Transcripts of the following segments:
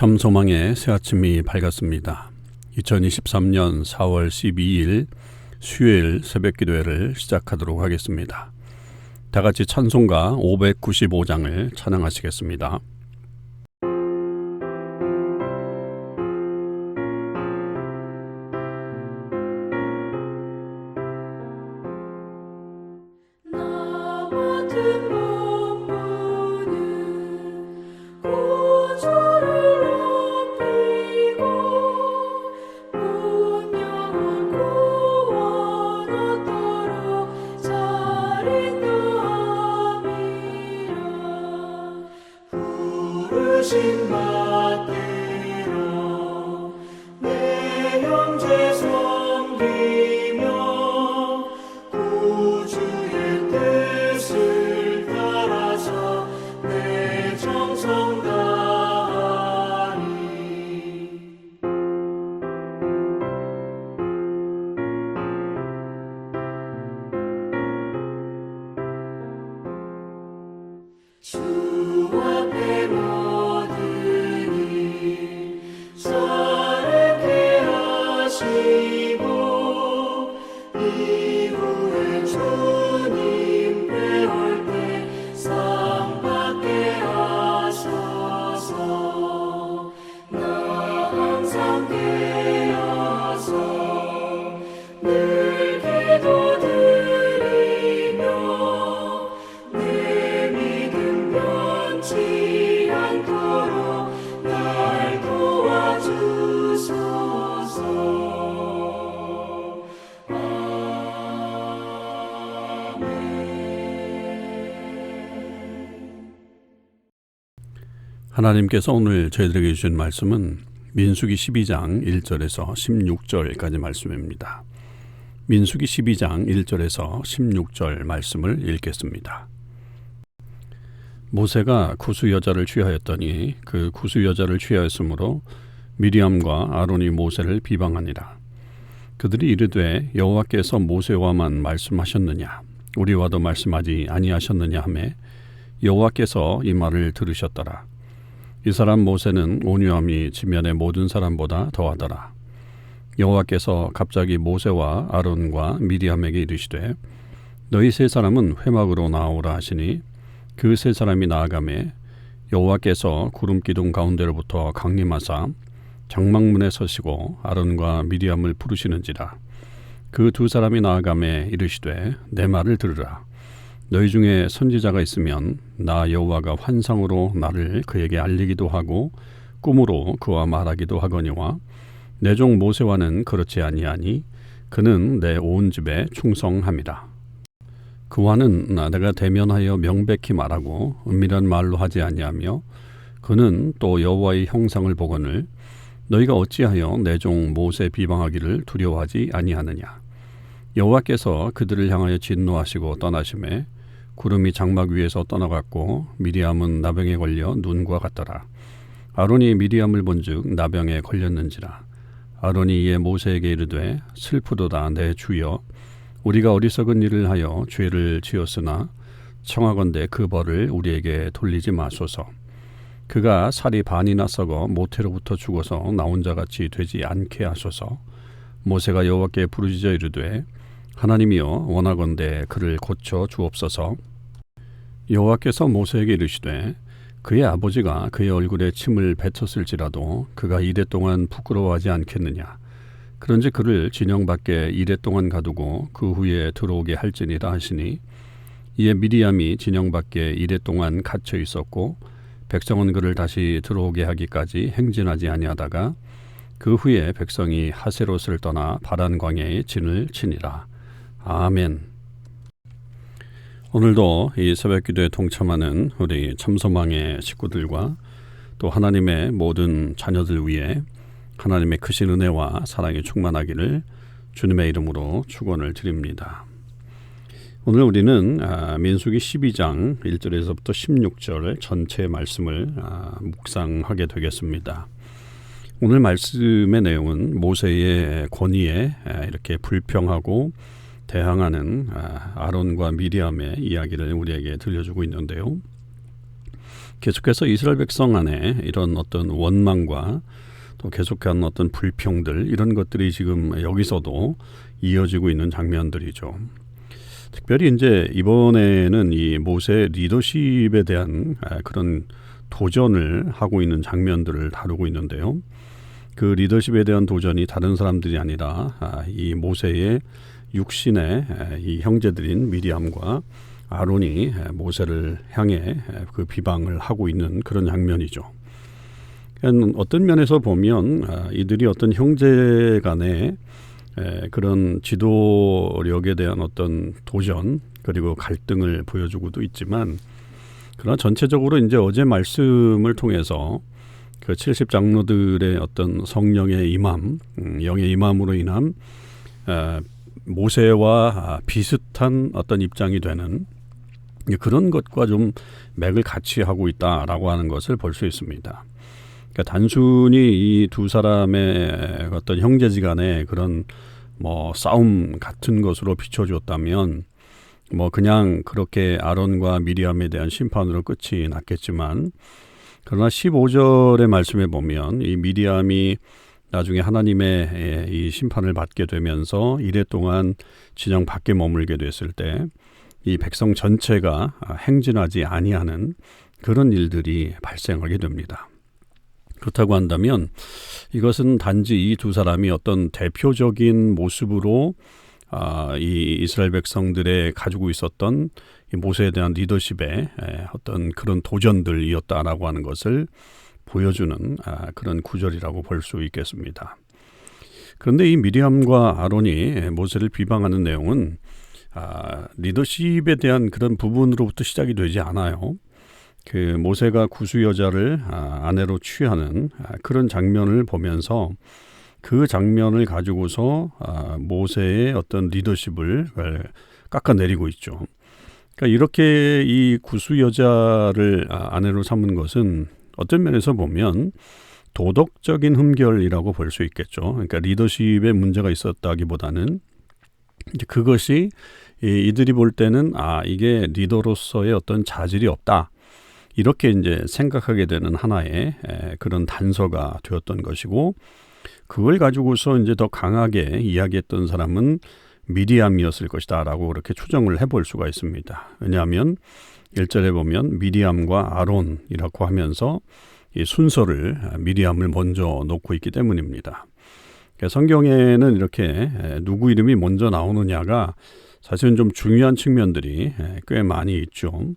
참 소망의 새 아침이 밝았습니다. 2023년 4월 12일 수요일 새벽기도회를 시작하도록 하겠습니다. 다같이 찬송가 595장을 찬양하시겠습니다. 하나님께서 오늘 저희들에게 주신 말씀은 민수기 12장 1절에서 16절까지 말씀입니다. 민수기 12장 1절에서 16절 말씀을 읽겠습니다. 모세가 구스 여자를 취하였더니 그 구스 여자를 취하였으므로 미리암과 아론이 모세를 비방하니라. 그들이 이르되 여호와께서 모세와만 말씀하셨느냐 우리와도 말씀하지 아니하셨느냐 하매 여호와께서 이 말을 들으셨더라. 이 사람 모세는 온유함이 지면의 모든 사람보다 더하더라. 여호와께서 갑자기 모세와 아론과 미리암에게 이르시되 너희 세 사람은 회막으로 나아오라 하시니 그 세 사람이 나아가매 여호와께서 구름 기둥 가운데로부터 강림하사 장막문에 서시고 아론과 미리암을 부르시는지라. 그 두 사람이 나아가매 이르시되 내 말을 들으라. 너희 중에 선지자가 있으면 나 여호와가 환상으로 나를 그에게 알리기도 하고 꿈으로 그와 말하기도 하거니와 내 종 모세와는 그렇지 아니하니 그는 내 온 집에 충성함이라. 그와는 내가 대면하여 명백히 말하고 은밀한 말로 하지 아니하며 그는 또 여호와의 형상을 보거늘 너희가 어찌하여 내 종 모세 비방하기를 두려워하지 아니하느냐. 여호와께서 그들을 향하여 진노하시고 떠나심에 구름이 장막 위에서 떠나갔고 미리암은 나병에 걸려 눈과 같더라. 아론이 미리암을 본즉 나병에 걸렸는지라. 아론이 이에 모세에게 이르되 슬프도다 내 주여 우리가 어리석은 일을 하여 죄를 지었으나 청하건대 그 벌을 우리에게 돌리지 마소서. 그가 살이 반이나 썩어 모태로부터 죽어서 나 혼자같이 되지 않게 하소서. 모세가 여호와께 부르짖어 이르되 하나님이여 원하건대 그를 고쳐 주옵소서. 여호와께서 모세에게 이르시되 그의 아버지가 그의 얼굴에 침을 뱉었을지라도 그가 이레 동안 부끄러워하지 않겠느냐. 그런지 그를 진영 밖에 이레 동안 가두고 그 후에 들어오게 할지니라 하시니 이에 미리암이 진영 밖에 이레 동안 갇혀 있었고 백성은 그를 다시 들어오게 하기까지 행진하지 아니하다가 그 후에 백성이 하세롯을 떠나 바란 광야에 진을 치니라. 아멘. 오늘도 이 새벽기도에 동참하는 우리 참소망의 식구들과 또 하나님의 모든 자녀들 위해 하나님의 크신 은혜와 사랑이 충만하기를 주님의 이름으로 축원을 드립니다. 오늘 우리는 민수기 12장 1절에서부터 16절 전체 말씀을 묵상하게 되겠습니다. 오늘 말씀의 내용은 모세의 권위에 이렇게 불평하고 대항하는 아론과 미리암의 이야기를 우리에게 들려주고 있는데요. 계속해서 이스라엘 백성 안에 이런 어떤 원망과 또 계속한 어떤 불평들 이런 것들이 지금 여기서도 이어지고 있는 장면들이죠. 특별히 이제 이번에는 이 모세 리더십에 대한 그런 도전을 하고 있는 장면들을 다루고 있는데요. 그 리더십에 대한 도전이 다른 사람들이 아니라 이 모세의 육신의 이 형제들인 미디암과 아론이 모세를 향해 그 비방을 하고 있는 그런 장면이죠. 어떤 면에서 보면 이들이 어떤 형제 간의 그런 지도력에 대한 어떤 도전 그리고 갈등을 보여주고도 있지만 그러나 전체적으로 이제 어제 말씀을 통해서 그 70장로들의 어떤 성령의 임함, 영의 임함으로 인한 모세와 비슷한 어떤 입장이 되는 그런 것과 좀 맥을 같이 하고 있다라고 하는 것을 볼 수 있습니다. 그러니까 단순히 이 두 사람의 어떤 형제지간의 그런 뭐 싸움 같은 것으로 비춰줬다면 뭐 그냥 그렇게 아론과 미리암에 대한 심판으로 끝이 났겠지만 그러나 15절의 말씀에 보면 이 미리암이 나중에 하나님의 이 심판을 받게 되면서 이래 동안 진영 밖에 머물게 됐을 때 이 백성 전체가 행진하지 아니하는 그런 일들이 발생하게 됩니다. 그렇다고 한다면 이것은 단지 이 두 사람이 어떤 대표적인 모습으로 이 이스라엘 백성들의 가지고 있었던 이 모세에 대한 리더십의 어떤 그런 도전들이었다라고 하는 것을 보여주는 그런 구절이라고 볼 수 있겠습니다. 그런데 이 미리암과 아론이 모세를 비방하는 내용은 리더십에 대한 그런 부분으로부터 시작이 되지 않아요. 그 모세가 구수 여자를 아내로 취하는 그런 장면을 보면서 그 장면을 가지고서 모세의 어떤 리더십을 깎아내리고 있죠. 그러니까 이렇게 이 구수 여자를 아내로 삼은 것은 어떤 면에서 보면 도덕적인 흠결이라고 볼 수 있겠죠. 그러니까 리더십에 문제가 있었다기보다는 이제 그것이 이들이 볼 때는 이게 리더로서의 어떤 자질이 없다. 이렇게 이제 생각하게 되는 하나의 그런 단서가 되었던 것이고 그걸 가지고서 이제 더 강하게 이야기했던 사람은 미디암이었을 것이다라고 그렇게 추정을 해볼 수가 있습니다. 왜냐하면 1절에 보면 미디암과 아론이라고 하면서 이 순서를 미디암을 먼저 놓고 있기 때문입니다. 성경에는 이렇게 누구 이름이 먼저 나오느냐가 사실은 좀 중요한 측면들이 꽤 많이 있죠.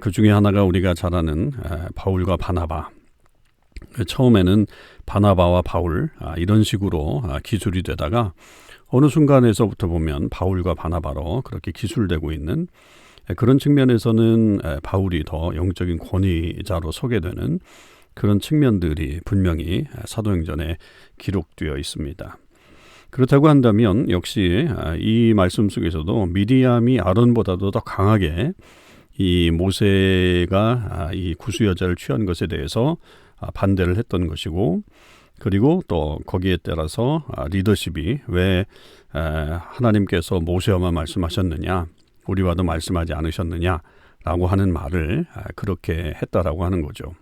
그 중에 하나가 우리가 잘 아는 바울과 바나바. 처음에는 바나바와 바울 이런 식으로 기술이 되다가 어느 순간에서부터 보면 바울과 바나바로 그렇게 기술되고 있는 그런 측면에서는 바울이 더 영적인 권위자로 서게 되는 그런 측면들이 분명히 사도행전에 기록되어 있습니다. 그렇다고 한다면 역시 이 말씀 속에서도 미디암이 아론보다도 더 강하게 이 모세가 이 구수 여자를 취한 것에 대해서 반대를 했던 것이고 그리고 또 거기에 따라서 리더십이 왜 하나님께서 모세와만 말씀하셨느냐 우리와도 말씀하지 않으셨느냐라고 하는 말을 그렇게 했다라고 하는 거죠.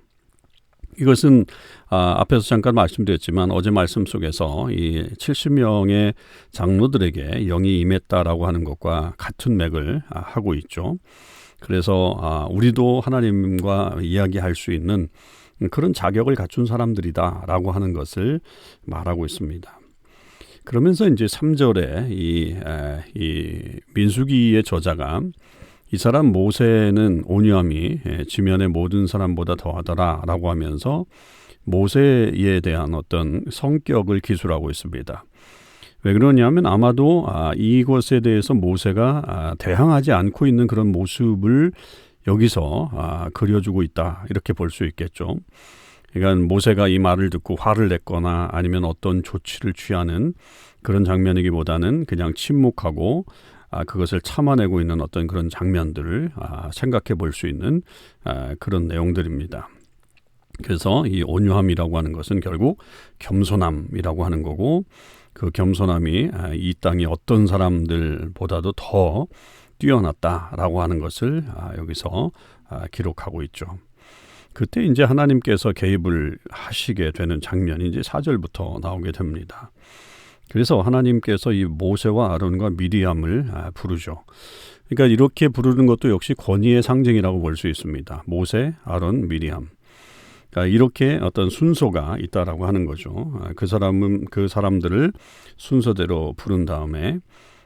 이것은 앞에서 잠깐 말씀드렸지만 어제 말씀 속에서 이 70명의 장로들에게 영이 임했다라고 하는 것과 같은 맥을 하고 있죠. 그래서 우리도 하나님과 이야기할 수 있는 그런 자격을 갖춘 사람들이다라고 하는 것을 말하고 있습니다. 그러면서 이제 3절에 이 민수기의 저자가 이 사람 모세는 온유함이 지면의 모든 사람보다 더하더라라고 하면서 모세에 대한 어떤 성격을 기술하고 있습니다. 왜 그러냐면 아마도 이것에 대해서 모세가 대항하지 않고 있는 그런 모습을 여기서 그려주고 있다 이렇게 볼 수 있겠죠. 그러니까 모세가 이 말을 듣고 화를 냈거나 아니면 어떤 조치를 취하는 그런 장면이기보다는 그냥 침묵하고 그것을 참아내고 있는 어떤 그런 장면들을 생각해 볼 수 있는 그런 내용들입니다. 그래서 이 온유함이라고 하는 것은 결국 겸손함이라고 하는 거고 그 겸손함이 이 땅의 어떤 사람들보다도 더 뛰어났다라고 하는 것을 여기서 기록하고 있죠. 그때 이제 하나님께서 개입을 하시게 되는 장면이 이제 4절부터 나오게 됩니다. 그래서 하나님께서 이 모세와 아론과 미리암을 부르죠. 그러니까 이렇게 부르는 것도 역시 권위의 상징이라고 볼 수 있습니다. 모세, 아론, 미리암. 그러니까 이렇게 어떤 순서가 있다라고 하는 거죠. 그 사람들을 순서대로 부른 다음에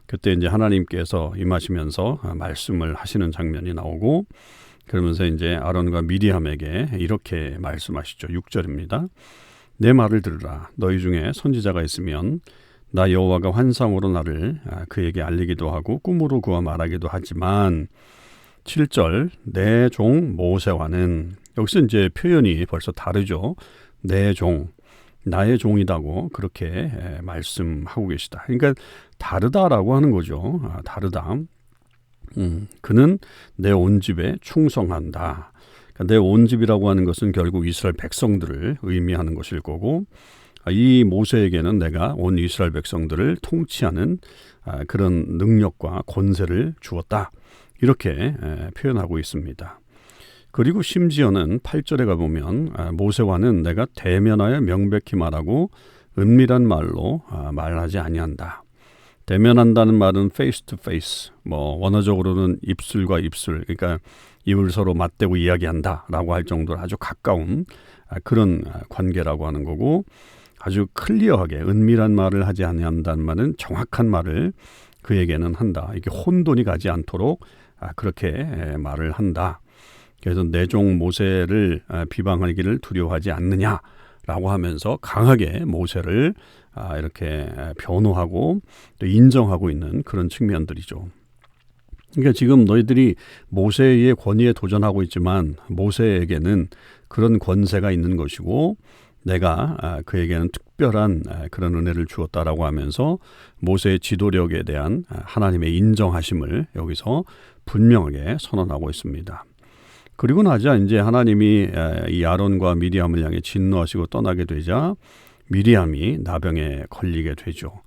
그때 이제 하나님께서 임하시면서 말씀을 하시는 장면이 나오고, 그러면서 이제 아론과 미리암에게 이렇게 말씀하시죠. 6절입니다. 내 말을 들으라. 너희 중에 선지자가 있으면 나 여호와가 환상으로 나를 그에게 알리기도 하고 꿈으로 그와 말하기도 하지만, 7절 내 종 모세와는, 여기서 이제 표현이 벌써 다르죠. 내 종, 나의 종이다고 그렇게 말씀하고 계시다. 그러니까 다르다라고 하는 거죠. 다르다. 그는 내 온 집에 충성한다. 그러니까 내 온 집이라고 하는 것은 결국 이스라엘 백성들을 의미하는 것일 거고, 이 모세에게는 내가 온 이스라엘 백성들을 통치하는 그런 능력과 권세를 주었다. 이렇게 표현하고 있습니다. 그리고 심지어는 8절에 가보면 모세와는 내가 대면하여 명백히 말하고 은밀한 말로 말하지 아니한다. 대면한다는 말은 face to face, 원어적으로는 입술과 입술, 그러니까 입을 서로 맞대고 이야기한다라고 할 정도로 아주 가까운 그런 관계라고 하는 거고, 아주 클리어하게 은밀한 말을 하지 아니한다는 말은 정확한 말을 그에게는 한다. 이게 혼돈이 가지 않도록 그렇게 말을 한다. 그래서 내 종 모세를 비방하기를 두려워하지 않느냐라고 하면서 강하게 모세를 이렇게 변호하고 또 인정하고 있는 그런 측면들이죠. 그러니까 지금 너희들이 모세의 권위에 도전하고 있지만 모세에게는 그런 권세가 있는 것이고 내가 그에게는 특별한 그런 은혜를 주었다라고 하면서 모세의 지도력에 대한 하나님의 인정하심을 여기서 분명하게 선언하고 있습니다. 그리고 나자 이제 하나님이 이 아론과 미리암을 향해 진노하시고 떠나게 되자 미리암이 나병에 걸리게 되죠.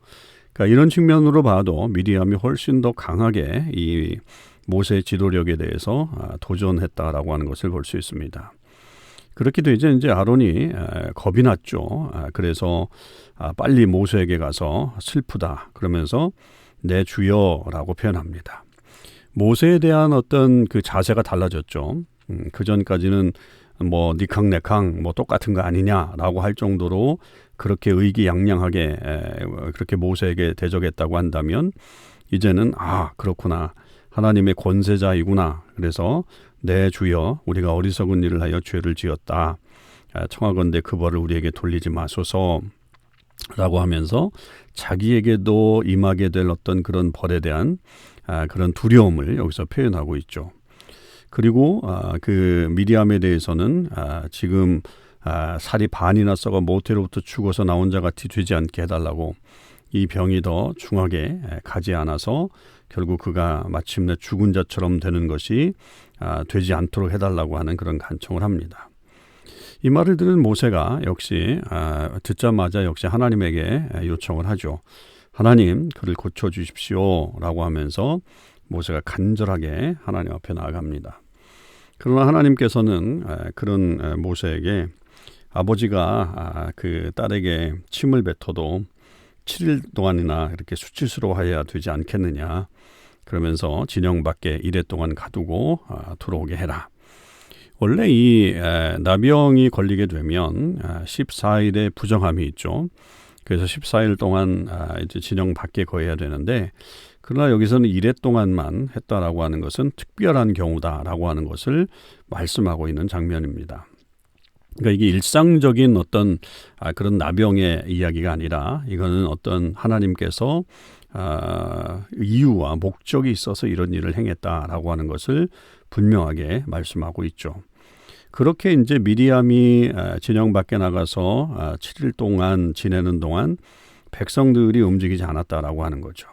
그러니까 이런 측면으로 봐도 미리암이 훨씬 더 강하게 이 모세의 지도력에 대해서 도전했다라고 하는 것을 볼 수 있습니다. 그렇게 되자 이제 아론이 겁이 났죠. 그래서 빨리 모세에게 가서 슬프다 그러면서 내 주여라고 표현합니다. 모세에 대한 어떤 그 자세가 달라졌죠. 그 전까지는 니캉네캉 똑같은 거 아니냐라고 할 정도로 그렇게 의기양양하게 그렇게 모세에게 대적했다고 한다면, 이제는 그렇구나, 하나님의 권세자이구나, 그래서 내 주여 우리가 어리석은 일을 하여 죄를 지었다, 청하건대 그 벌을 우리에게 돌리지 마소서 라고 하면서 자기에게도 임하게 될 어떤 그런 벌에 대한 그런 두려움을 여기서 표현하고 있죠. 그리고 그 미리암에 대해서는 지금 살이 반이나 썩어 모태로부터 죽어서 나온 자 같이 되지 않게 해달라고, 이 병이 더 중하게 가지 않아서 결국 그가 마침내 죽은 자처럼 되는 것이 되지 않도록 해달라고 하는 그런 간청을 합니다. 이 말을 들은 모세가 역시 듣자마자 역시 하나님에게 요청을 하죠. 하나님, 그를 고쳐주십시오 라고 하면서 모세가 간절하게 하나님 앞에 나아갑니다. 그러나 하나님께서는 그런 모세에게 아버지가 그 딸에게 침을 뱉어도 7일 동안이나 이렇게 수치스러워해야 되지 않겠느냐, 그러면서 진영 밖에 이레 동안 가두고 들어오게 해라. 원래 이 나병이 걸리게 되면 14일의 부정함이 있죠. 그래서 14일 동안 이제 진영 밖에 거해야 되는데, 그러나 여기서는 이레 동안만 했다라고 하는 것은 특별한 경우다라고 하는 것을 말씀하고 있는 장면입니다. 그러니까 이게 일상적인 어떤 그런 나병의 이야기가 아니라, 이거는 어떤 하나님께서 이유와 목적이 있어서 이런 일을 행했다라고 하는 것을 분명하게 말씀하고 있죠. 그렇게 이제 미리암이 진영 밖에 나가서 7일 동안 지내는 동안 백성들이 움직이지 않았다라고 하는 거죠.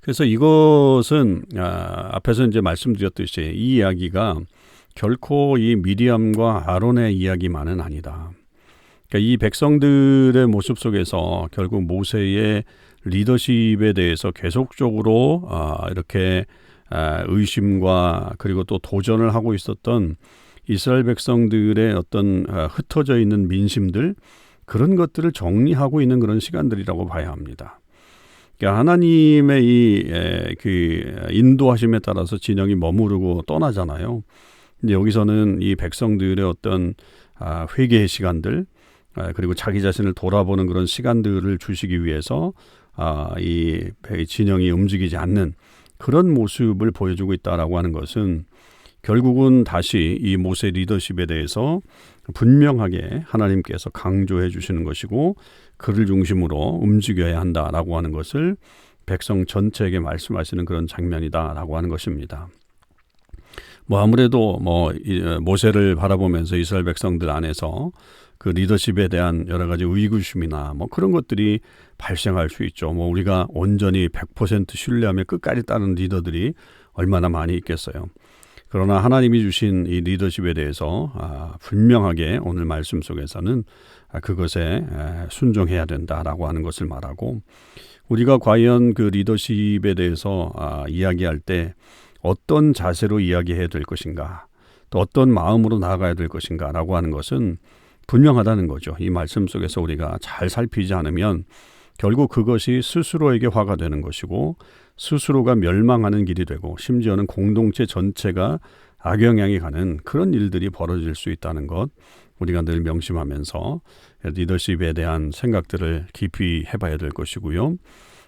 그래서 이것은 앞에서 이제 말씀드렸듯이 이 이야기가 결코 이 미리암과 아론의 이야기만은 아니다. 그러니까 이 백성들의 모습 속에서 결국 모세의 리더십에 대해서 계속적으로 이렇게 의심과 그리고 또 도전을 하고 있었던 이스라엘 백성들의 어떤 흩어져 있는 민심들 그런 것들을 정리하고 있는 그런 시간들이라고 봐야 합니다. 그러니까 하나님의 그 인도하심에 따라서 진영이 머무르고 떠나잖아요. 근데 여기서는 이 백성들의 어떤 회개의 시간들 그리고 자기 자신을 돌아보는 그런 시간들을 주시기 위해서 이 진영이 움직이지 않는 그런 모습을 보여주고 있다라고 하는 것은 결국은 다시 이 모세 리더십에 대해서 분명하게 하나님께서 강조해 주시는 것이고 그를 중심으로 움직여야 한다라고 하는 것을 백성 전체에게 말씀하시는 그런 장면이다라고 하는 것입니다. 아무래도 모세를 바라보면서 이스라엘 백성들 안에서 그 리더십에 대한 여러 가지 의구심이나 그런 것들이 발생할 수 있죠. 우리가 온전히 100% 신뢰하며 끝까지 따르는 리더들이 얼마나 많이 있겠어요. 그러나 하나님이 주신 이 리더십에 대해서 분명하게 오늘 말씀 속에서는 그것에 순종해야 된다라고 하는 것을 말하고 우리가 과연 그 리더십에 대해서 이야기할 때 어떤 자세로 이야기해야 될 것인가 또 어떤 마음으로 나아가야 될 것인가 라고 하는 것은 분명하다는 거죠. 이 말씀 속에서 우리가 잘 살피지 않으면 결국 그것이 스스로에게 화가 되는 것이고 스스로가 멸망하는 길이 되고 심지어는 공동체 전체가 악영향이 가는 그런 일들이 벌어질 수 있다는 것 우리가 늘 명심하면서 리더십에 대한 생각들을 깊이 해봐야 될 것이고요.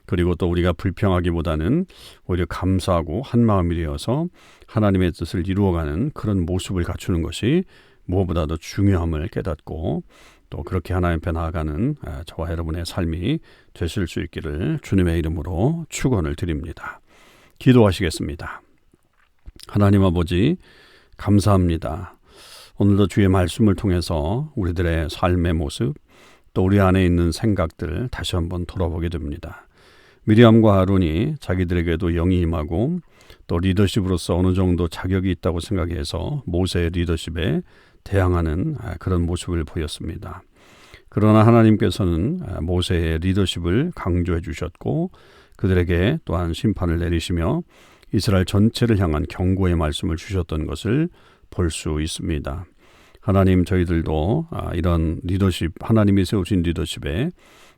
그리고 또 우리가 불평하기보다는 오히려 감사하고 한마음이 되어서 하나님의 뜻을 이루어가는 그런 모습을 갖추는 것이 무엇보다도 중요함을 깨닫고 또 그렇게 하나님 앞에 나아가는 저와 여러분의 삶이 되실 수 있기를 주님의 이름으로 축원을 드립니다. 기도하시겠습니다. 하나님 아버지 감사합니다. 오늘도 주의 말씀을 통해서 우리들의 삶의 모습 또 우리 안에 있는 생각들을 다시 한번 돌아보게 됩니다. 미리암과 아론이 자기들에게도 영이 임하고 또 리더십으로서 어느 정도 자격이 있다고 생각해서 모세의 리더십에 대항하는 그런 모습을 보였습니다. 그러나 하나님께서는 모세의 리더십을 강조해 주셨고 그들에게 또한 심판을 내리시며 이스라엘 전체를 향한 경고의 말씀을 주셨던 것을 볼 수 있습니다. 하나님 저희들도 이런 리더십 하나님이 세우신 리더십에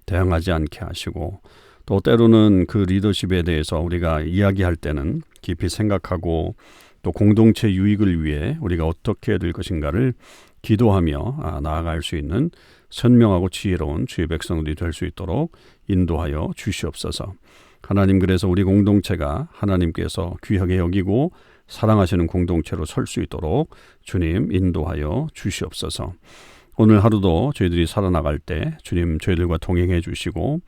대항하지 않게 하시고 또 때로는 그 리더십에 대해서 우리가 이야기할 때는 깊이 생각하고 또 공동체 유익을 위해 우리가 어떻게 해야 될 것인가를 기도하며 나아갈 수 있는 선명하고 지혜로운 주의 백성들이 될 수 있도록 인도하여 주시옵소서. 하나님 그래서 우리 공동체가 하나님께서 귀하게 여기고 사랑하시는 공동체로 설 수 있도록 주님 인도하여 주시옵소서. 오늘 하루도 저희들이 살아나갈 때 주님 저희들과 동행해 주시고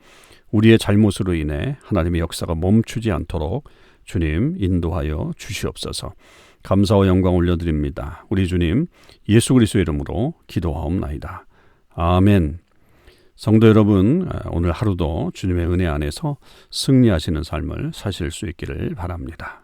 우리의 잘못으로 인해 하나님의 역사가 멈추지 않도록 주님 인도하여 주시옵소서. 감사와 영광 올려드립니다. 우리 주님 예수 그리스도의 이름으로 기도하옵나이다. 아멘. 성도 여러분 오늘 하루도 주님의 은혜 안에서 승리하시는 삶을 사실 수 있기를 바랍니다.